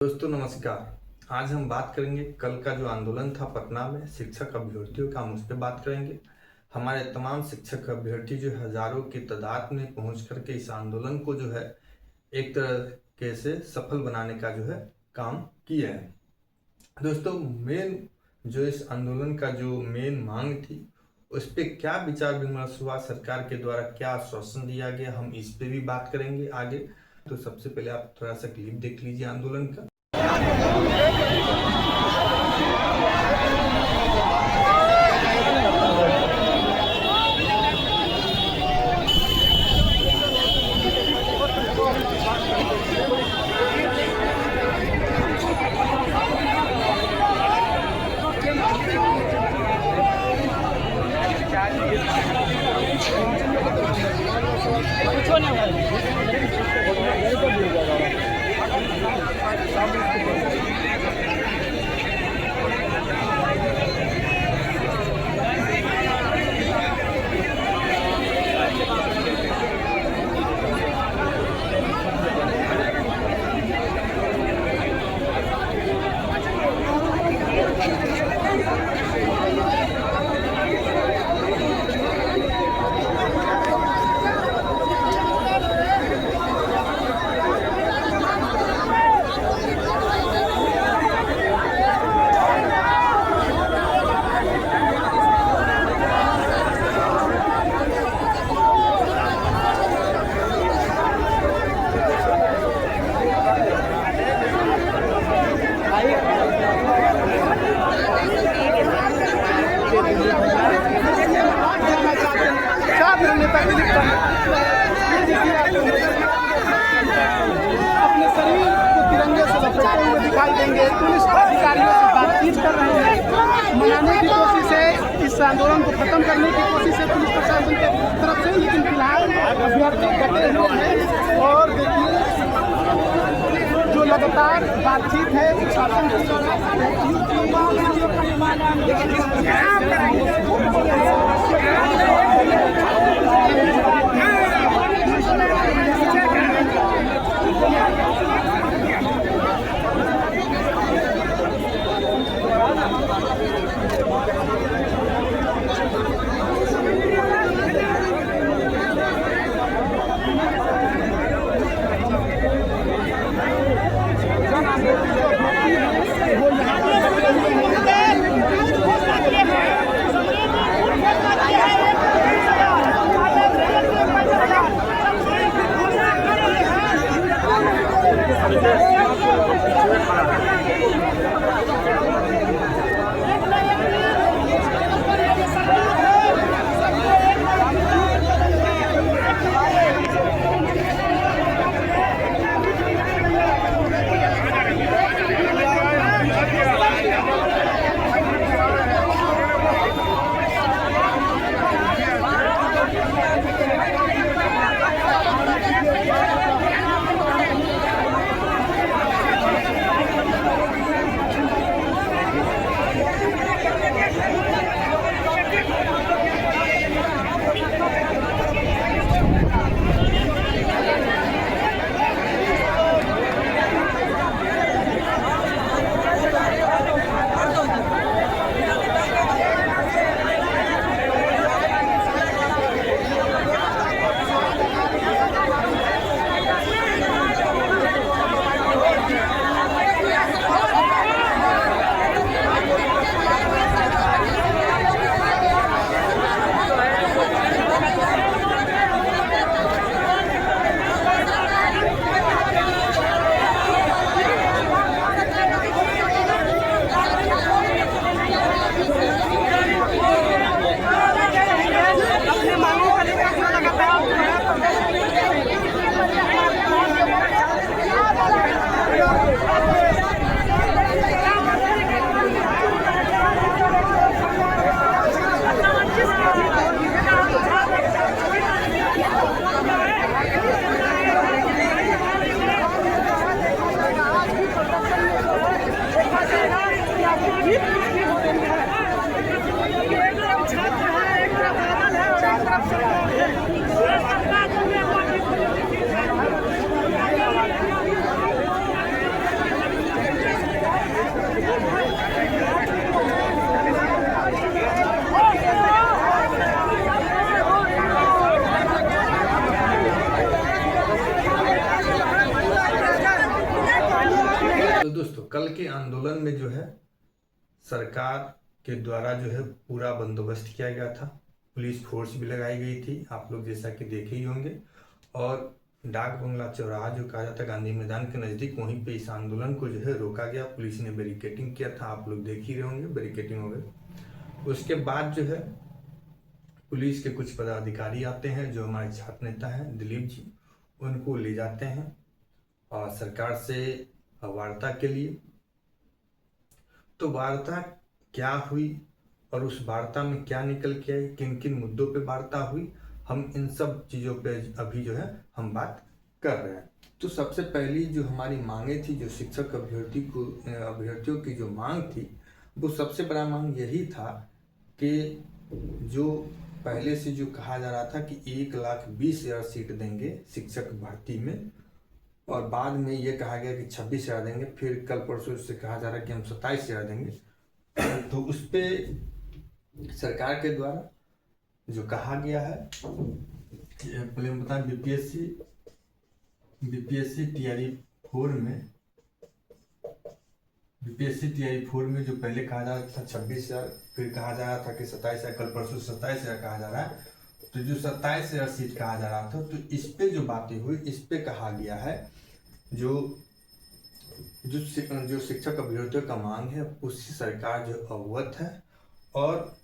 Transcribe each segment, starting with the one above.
दोस्तों नमस्कार। आज हम बात करेंगे कल का जो आंदोलन था पटना में शिक्षक अभ्यर्थियों का, हम उस पर बात करेंगे। हमारे तमाम शिक्षक अभ्यर्थी जो हजारों की तादाद में पहुंच करके इस आंदोलन को जो है एक तरह से सफल बनाने का जो है काम किया है। दोस्तों मेन जो इस आंदोलन का जो मेन मांग थी उस पर क्या विचार विमर्श हुआ, सरकार के द्वारा क्या आश्वासन दिया गया, हम इस पे भी बात करेंगे आगे। तो सबसे पहले आप थोड़ा सा क्लिप देख लीजिए आंदोलन का। अपने शरीर को तिरंगे से लपेटे हुए दिखाई देंगे। पुलिस अधिकारियों से बातचीत कर रहे हैं, मनाने की कोशिश है, इस आंदोलन को खत्म करने की कोशिश है पुलिस प्रशासन की तरफ से। लेकिन फिलहाल अभ्यर्थी डटे हुए हैं और देखिए जो लगातार बातचीत है प्रशासन की दोस्तों कल के आंदोलन में जो है सरकार के द्वारा जो है पूरा बंदोबस्त किया गया था, पुलिस फोर्स भी लगाई गई थी, आप लोग जैसा कि देखे ही होंगे। और डाक बंगला चौराहा जो कहा जाता है गांधी मैदान के नज़दीक, वहीं पे इस आंदोलन को जो है रोका गया। पुलिस ने बैरिकेटिंग किया था, आप लोग देख ही रहे होंगे, बैरिकेटिंग हो गई। उसके बाद जो है पुलिस के कुछ पदाधिकारी आते हैं, जो हमारे छात्र नेता हैं दिलीप जी, उनको ले जाते हैं और सरकार से वार्ता के लिए। तो वार्ता क्या हुई और उस वार्ता में क्या निकल के आई, किन किन मुद्दों पे वार्ता हुई, हम इन सब चीज़ों पे अभी जो है हम बात कर रहे हैं। तो सबसे पहली जो हमारी मांगे थी, जो शिक्षक अभ्यर्थियों की जो मांग थी, वो सबसे बड़ा मांग यही था कि जो पहले से जो कहा जा रहा था कि 1,20,000 सीट देंगे शिक्षक भर्ती में, और बाद में ये कहा गया कि 26,000 देंगे, फिर कल परसों से कहा जा रहा है कि हम 27,000 देंगे। तो उस पर सरकार के द्वारा जो कहा गया है, पहले हम बताएं, बीपीएससी टीआरई 4 में जो पहले कहा जा रहा था 26,000, फिर कहा जा रहा था कि 27,000, कल परसों 27,000 कहा जा रहा है। तो जो 27,000 सीट कहा जा रहा था, तो इस पे जो बातें हुई, इस पे कहा गया है जो शिक्षक अभ्यर्थियों का मांग है, उससे सरकार जो अवगत है। और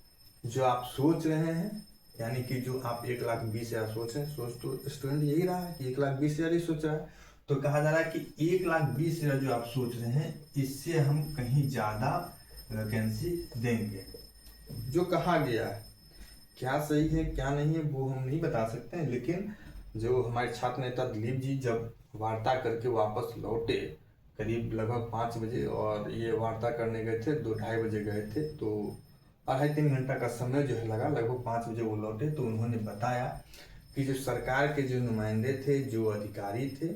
जो आप सोच रहे हैं, यानी कि जो आप 1,20,000 सोच रहे हैं, सोच तो स्टूडेंट यही रहा है कि 1,20,000 ही सोच रहा है। तो कहा जा रहा है कि 1,20,000 जो आप सोच रहे हैं, इससे हम कहीं ज़्यादा वैकेंसी देंगे। जो कहा गया है क्या सही है क्या नहीं है वो हम नहीं बता सकते हैं, लेकिन जो हमारे छात्र नेता दिलीप जी जब वार्ता करके वापस लौटे करीब लगभग 5 बजे, और ये वार्ता करने गए थे 2-2:30 बजे गए थे, तो 2.5-3 घंटा का समय जो है लगा, लगभग 5 बजे वो लौटे। तो उन्होंने बताया कि जो सरकार के जो नुमाइंदे थे, जो अधिकारी थे,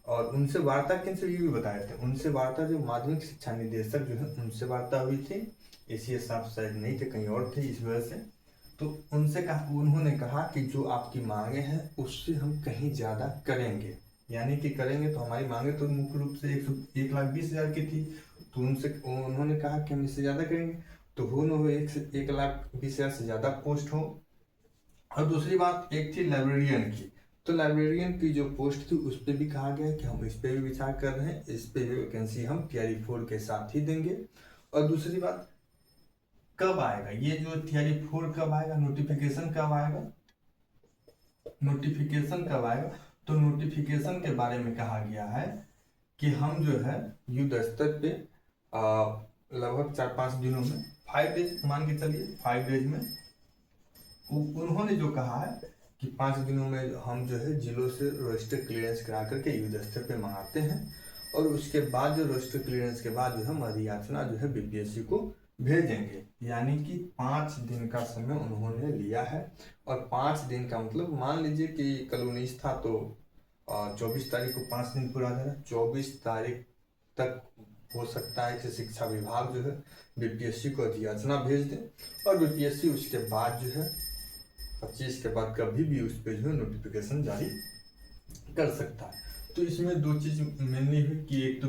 और उनसे वार्ता किन से, ये भी बताए थे, उनसे वार्ता जो माध्यमिक शिक्षा निदेशक जो है उनसे वार्ता हुई थी। एसीएस साहब शायद नहीं थे, कहीं और थे, इस वजह से। तो उनसे उन्होंने कहा कि जो आपकी मांगे हैं उससे हम कहीं ज़्यादा करेंगे, यानी कि करेंगे। तो हमारी मांगे तो मुख्य रूप से 1,20,000 की थी, तो उन्होंने कहा कि हम इससे ज़्यादा करेंगे। तो हो न हो 1,20,000 से ज़्यादा पोस्ट हो। और दूसरी बात एक थी लाइब्रेरियन की, तो लाइब्रेरियन की जो पोस्ट थी उस पर भी कहा गया कि हम इस पर भी विचार कर रहे हैं, इस पर भी वैकेंसी हम टीआरई 4 के साथ ही देंगे। और दूसरी बात, कब आएगा ये जो टीआरई 4 कब आएगा, नोटिफिकेशन कब आएगा, तो नोटिफिकेशन के बारे में कहा गया है कि हम जो है युद्ध स्तर पे लगभग 4-5 दिनों में, 5 डेज मान के चलिए, 5 डेज में उन्होंने जो कहा है कि 5 दिनों में हम जो है जिलों से रजिस्टर क्लियरेंस करा करके युद्ध स्तर पे मंगाते हैं, और उसके बाद जो रजिस्टर क्लियरेंस के बाद जो हम अधियाचना जो है बीपीएससी को भेजेंगे। यानी कि 5 दिन का समय उन्होंने लिया है। और 5 दिन का मतलब मान लीजिए कि कल 19 था, तो 24 तारीख को 5 दिन पूरा हो जाएगा। 24 तारीख तक हो सकता है कि शिक्षा विभाग जो है बीपीएससी को अधियाचना भेज दे, और बीपीएससी उसके बाद जो है 25 के बाद कभी भी उस पर जो है नोटिफिकेशन जारी कर सकता है। तो इसमें 2 चीज़ मेनली हुई कि एक तो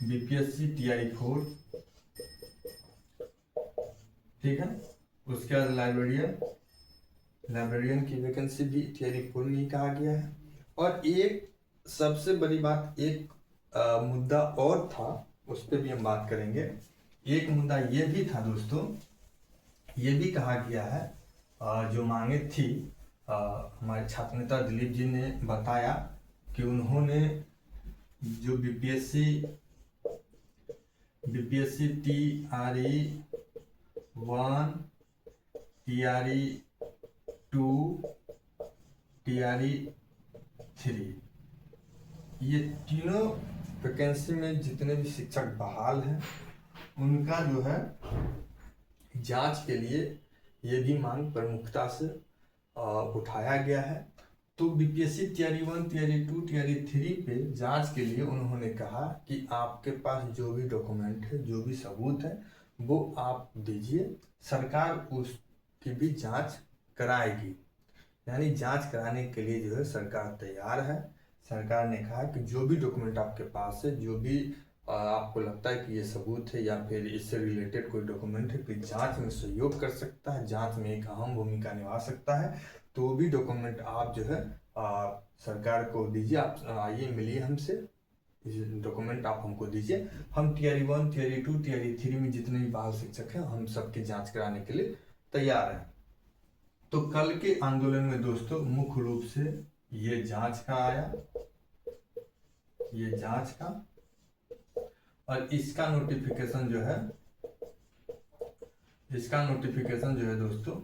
बीपीएससी टीआरई 4, ठीक है, उसके बाद लाइब्रेरियन की वैकेंसी भी टीआरई 4 में ही कहा गया है। और एक सबसे बड़ी बात, एक मुद्दा और था, उस पर भी हम बात करेंगे। एक मुद्दा ये भी था दोस्तों, ये भी कहा गया है, जो मांगे थी, हमारे छात्र नेता दिलीप जी ने बताया कि उन्होंने जो बीपीएससी टीआरई 1, टीआरई 2, टीआरई 3, ये तीनों वैकेंसी में जितने भी शिक्षक बहाल हैं उनका जो है जांच के लिए ये भी मांग प्रमुखता से उठाया गया है। तो बीपीएससी टीआरई 1, टीआरई 2, टीआरई 3 पे जांच के लिए उन्होंने कहा कि आपके पास जो भी डॉक्यूमेंट है, जो भी सबूत है, वो आप दीजिए, सरकार उसकी भी जांच कराएगी। यानी जांच कराने के लिए जो है सरकार तैयार है। सरकार ने कहा कि जो भी डॉक्यूमेंट आपके पास है, जो भी आपको लगता है कि ये सबूत है या फिर इससे रिलेटेड कोई डॉक्यूमेंट है, फिर जांच में सहयोग कर सकता है, जांच में एक अहम भूमिका निभा सकता है, तो वो भी डॉक्यूमेंट आप जो है सरकार को दीजिए। आप आइए मिलिए हमसे, डॉक्यूमेंट आप हमको दीजिए। हम टीआरई 1, टीआरई 2, टीआरई 3 में जितने भी बाल शिक्षक हैं, हम सबकी जांच कराने के लिए तैयार हैं। तो कल के आंदोलन में दोस्तों मुख्य रूप से ये जांच का आया, ये जांच का, और इसका नोटिफिकेशन जो है, इसका नोटिफिकेशन जो है दोस्तों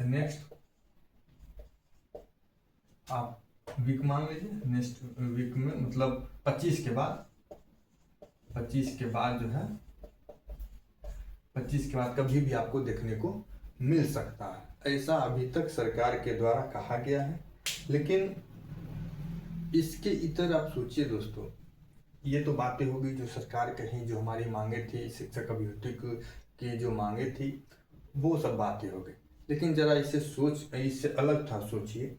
नेक्स्ट आप वीक मान लीजिए, नेक्स्ट वीक में मतलब 25 के बाद, 25 के बाद जो है, 25 के बाद कभी भी आपको देखने को मिल सकता है, ऐसा अभी तक सरकार के द्वारा कहा गया है। लेकिन इसके इतर आप सोचिए दोस्तों, ये तो बातें होगी जो सरकार कहीं, जो हमारी मांगे थी, शिक्षक अभ्यर्थी की जो मांगे थी, वो सब बातें हो गई। लेकिन जरा इससे अलग था सोचिए।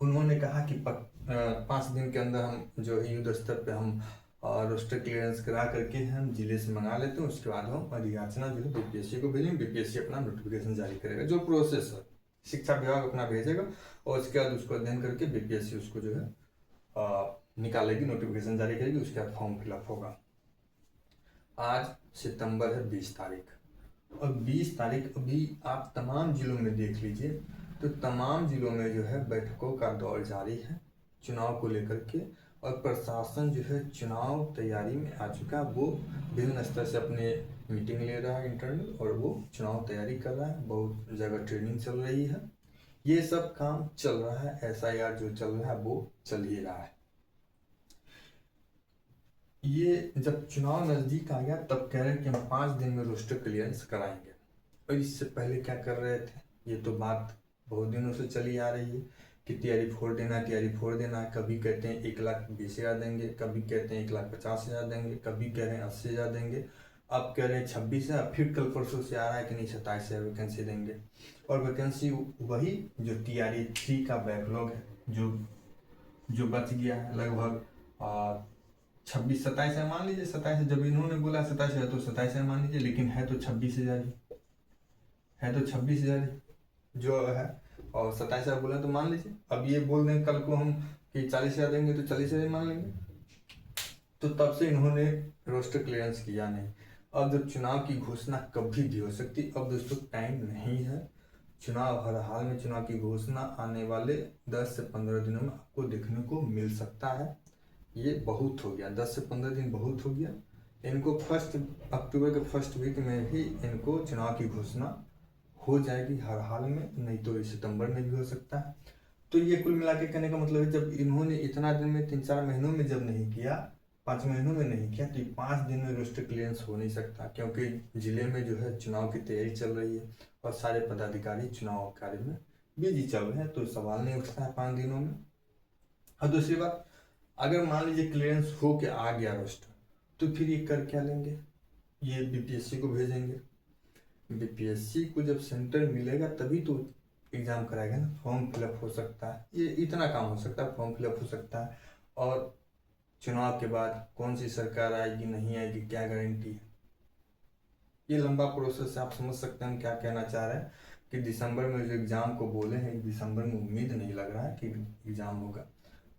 उन्होंने कहा कि 5 दिन के अंदर हम जो है युद्ध स्तर पे हम रोस्टर क्लियरेंस करा करके हम जिले से मंगा लेते हैं, उसके बाद हम अधियाचना जो है बीपीएससी को भेजेंगे, बीपीएससी अपना नोटिफिकेशन जारी करेगा, जो प्रोसेस है शिक्षा विभाग अपना भेजेगा, और उसके बाद उसको अध्ययन करके बीपीएससी उसको जो है निकालेगी, नोटिफिकेशन जारी करेगी, उसके बाद फॉर्म फिलअप होगा। आज सितंबर है 20 तारीख, और 20 तारीख अभी आप तमाम जिलों में देख लीजिए, तो तमाम जिलों में जो है बैठकों का दौर जारी है चुनाव को लेकर के, और प्रशासन जो है चुनाव तैयारी में आ चुका है। वो विभिन्न स्तर से अपने मीटिंग ले रहा है इंटरनल, और वो चुनाव तैयारी कर रहा है, बहुत जगह ट्रेनिंग चल रही है, ये सब काम चल रहा है। एसआईआर जो चल रहा है वो चल ही रहा है। ये जब चुनाव नजदीक आ गया तब कह रहे हैं कि हम 5 दिन में रोस्टर क्लियरेंस कराएंगे, और इससे पहले क्या कर रहे थे, ये तो बात बहुत दिनों से चली आ रही है कि टीआरई 4 देना, टीआरई 4 देना। कभी कहते हैं 1,20,000 देंगे, कभी कहते हैं 1,50,000 देंगे, कभी कह रहे हैं 80,000 देंगे, अब कह रहे हैं 26,000, फिर कल परसों से आ रहा है कि नहीं 27,000 वैकेंसी देंगे। और वैकेंसी वही जो टीआरई 3 का बैकलॉग है, जो बच गया है लगभग 26-27 है, मान लीजिए 27 जब इन्होंने बोला 27 है तो 27 है मान लीजिए, लेकिन है तो 26,000 ही है, तो 26,000 जो है, और 27,000 बोला तो मान लीजिए। अब ये बोल दें कल को हम कि 40,000 देंगे तो 40,000 मान लेंगे, तो तब से इन्होंने रोस्टर क्लियरेंस किया नहीं। अब जब चुनाव की घोषणा कभी भी हो सकती, अब दोस्तों टाइम नहीं है, चुनाव हर हाल में, चुनाव की घोषणा आने वाले 10 से 15 दिनों में आपको देखने को मिल सकता है। ये बहुत हो गया, 10 से 15 दिन बहुत हो गया। इनको 1 अक्टूबर के फर्स्ट वीक में ही इनको चुनाव की घोषणा हो जाएगी हर हाल में, नहीं तो सितंबर में भी हो सकता है। तो ये कुल मिला के कहने का मतलब है, जब इन्होंने इतना दिन में 3-4 महीनों में जब नहीं किया, 5 महीनों में नहीं किया, तो 5 दिन में रोस्टर क्लियरेंस हो नहीं सकता, क्योंकि जिले में जो है चुनाव की तैयारी चल रही है और सारे पदाधिकारी चुनाव कार्य में बिजी चल रहे हैं, तो सवाल नहीं उठता है 5 दिनों में। और दूसरी बात, अगर मान लीजिए क्लियरेंस हो के आ गया रोस्टर, तो फिर ये कर क्या लेंगे, ये बीपीएससी को भेजेंगे। बीपीएससी को जब सेंटर मिलेगा तभी तो एग्जाम कराएगा ना, फॉर्म फिलअप हो सकता है, ये इतना काम हो सकता है, फॉर्म फिलअप हो सकता है। और चुनाव के बाद कौन सी सरकार आएगी नहीं आएगी क्या गारंटी है, ये लंबा प्रोसेस है। आप समझ सकते हैं हम क्या कहना चाह रहे हैं कि दिसंबर में जो एग्जाम को बोले हैं, दिसंबर में उम्मीद नहीं लग रहा है कि एग्जाम होगा।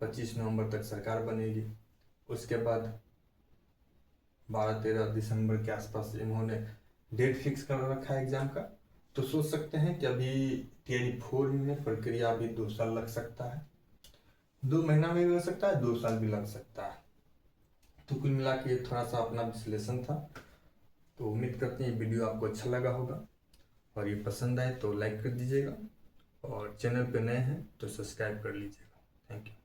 25 नवंबर तक सरकार बनेगी, उसके बाद 12-13 दिसंबर के आसपास इन्होंने डेट फिक्स कर रखा है एग्जाम का। तो सोच सकते हैं कि अभी टीआरई 4 में प्रक्रिया अभी 2 साल लग सकता है, 2 महीना में भी लग सकता है, 2 साल भी लग सकता है। तो कुल मिला के थोड़ा सा अपना विश्लेषण था। तो उम्मीद करते हैं ये वीडियो आपको अच्छा लगा होगा, और ये पसंद आए तो लाइक कर दीजिएगा, और चैनल पे नए हैं तो सब्सक्राइब कर लीजिएगा। Thank you.